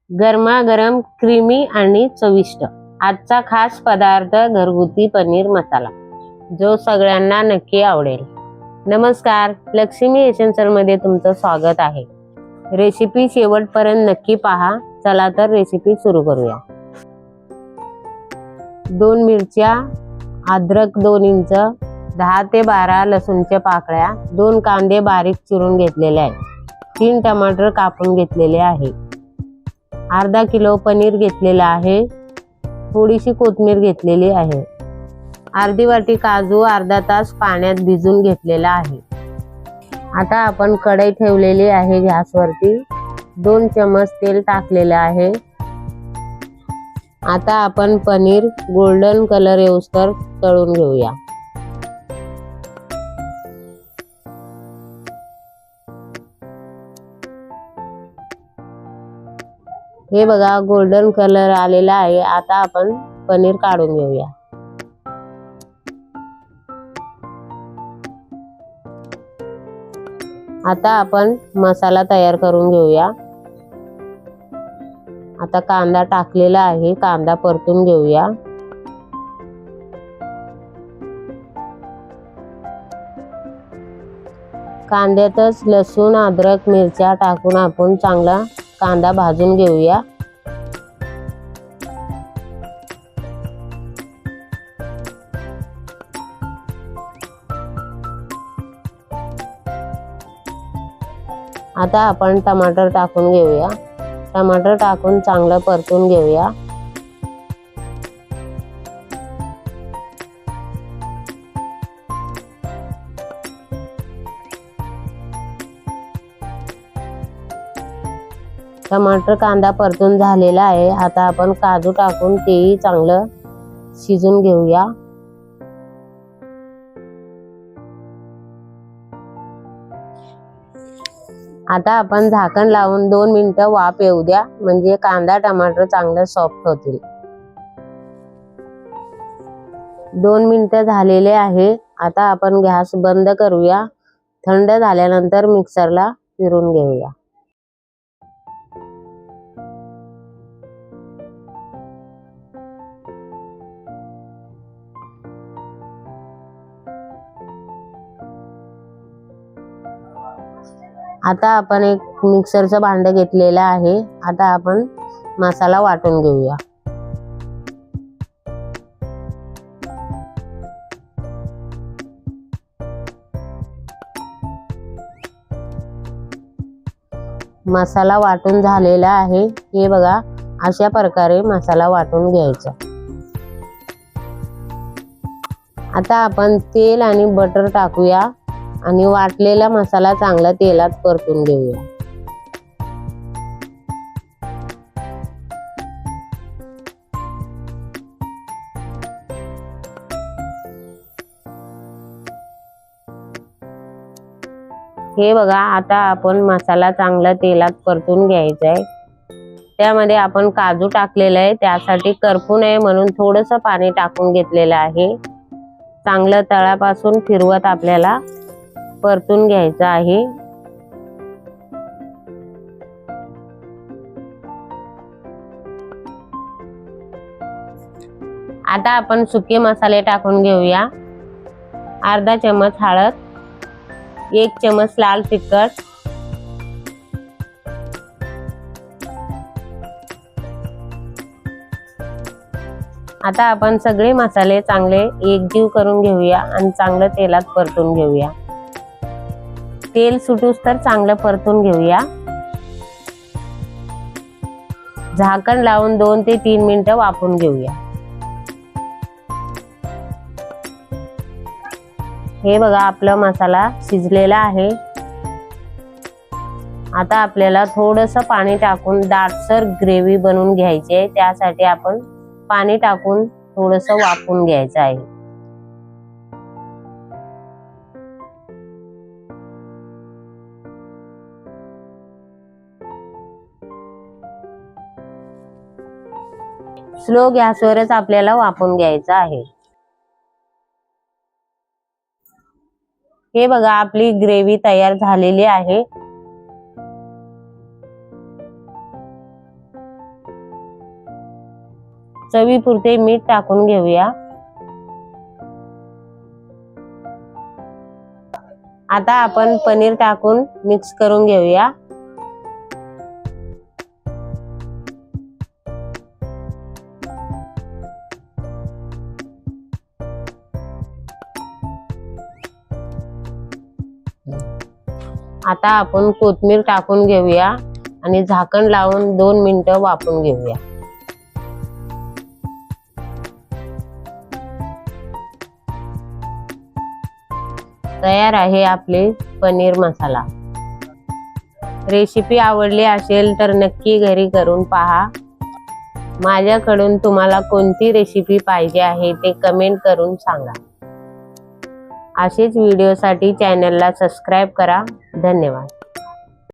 गरमागरम क्रीमी आणि चविष्ट आजचा खास पदार्थ घरगुती पनीर मसाला, जो सगळ्यांना नक्की आवडेल। नमस्कार, लक्ष्मी एसेन्शियल मध्ये तुमचं स्वागत आहे। रेसिपी शेवटपर्यंत नक्की पहा। चला तर रेसिपी सुरू करूया। 2 मिरच्या, अद्रक 2 इंच, 10 ते 12 लसूणच्या पाकळ्या, 2 कांदे बारीक चिरून घेतलेले आहेत, 3 टमाटर कापून घेतलेले आहे, अर्धा किलो पनीर घेतलेला आहे, थोडीशी कोथिंबीर घेतलेली आहे, अर्धी वाटी काजू अर्धा तास पाण्यात भिजून घेतलेला आहे। आता आपण कढई ठेवलेली आहे गॅसवरती, 2 चमच तेल टाकलेले आहे। आता आपण पनीर गोल्डन कलर येऊस्तर तळून घेऊया। हे बघा, गोल्डन कलर आलेला आहे। आता आपण पनीर काढून घेऊया। आता आपण मसाला तयार करून घेऊया। आता कांदा टाकलेला आहे, कांदा परतून घेऊया। कांद्यातच लसूण अद्रक मिरच्या टाकून आपण चांगला कांदा भाजून घेऊया। आता आपण टमाटर टाकून घेऊया। टमाटर टाकून चांगलं परतून घेऊया। टमाटर कांदा परतून झालेला आहे। आता आपण काजू टाकून तेही चांगलं शिजून घेऊया। आता आपण झाकण लावून 2 मिनिटं वाफ येऊ द्या, म्हणजे कांदा टमाटर चांगलं सॉफ्ट होतील। 2 मिनिटं झालेले आहे। आता आपण गॅस बंद करूया। थंड झाल्यानंतर मिक्सरला फिरून घेऊया। आता आपण एक मिक्सरचं भांड घेतलेलं आहे। आता आपण मसाला वाटून घेऊया। मसाला वाटून झालेला आहे। हे बघा, अशा प्रकारे मसाला वाटून घ्यायचा। आता आपण तेल आणि बटर टाकूया आणि वाटलेला मसाला चांगला तेलात परतून घेऊया। हे बघा, आता आपण मसाला चांगला तेलात परतून घ्यायचा आहे। त्यामध्ये आपण काजू टाकलेला आहे, त्यासाठी करपू नये म्हणून थोडंसं पाणी टाकून घेतलेलं आहे। चांगलं तळापासून फिरवत आपल्याला परतून घ्यायचं आहे। आता आपण सुके मसाले टाकून घेऊया। अर्धा चमच हळद, 1 चमच लाल तिखट, आता आपण सगळे मसाले चांगले एकजीव करून घेऊया आणि चांगलं तेलात परतून घेऊया। तेल सुटूस तर चांगलं परतून घेऊया। झाकण लावून 2 ते 3 मिनिटं वाफवून घेऊया। हे बघा, आपला मसाला शिजलेला आहे। आता आपल्याला थोडंसं पाणी टाकून दाटसर ग्रेव्ही बनवून घ्यायची आहे। त्यासाठी आपण पाणी टाकून थोडंसं वाफवून घ्यायचं आहे। स्लो गॅसवरच आपल्याला वाफवून घ्यायचं आहे। हे बघा, आपली ग्रेव्ही तयार झालेली आहे। चवीपुरते मीठ टाकून घेऊया। आता आपण पनीर टाकून मिक्स करून घेऊया। आता आपण कोथिंबीर टाकून घेऊया आणि झाकण लावून 2 मिनिटं वाफवून घेऊया। तयार आहे आपले पनीर मसाला। रेसिपी आवडली असेल तर नक्की घरी करून पहा। माझ्याकडून तुम्हाला कोणती रेसिपी पाहिजे आहे ते कमेंट करून सांगा। असेच व्हिडिओसाठी चॅनलला सबस्क्राईब करा। धन्यवाद।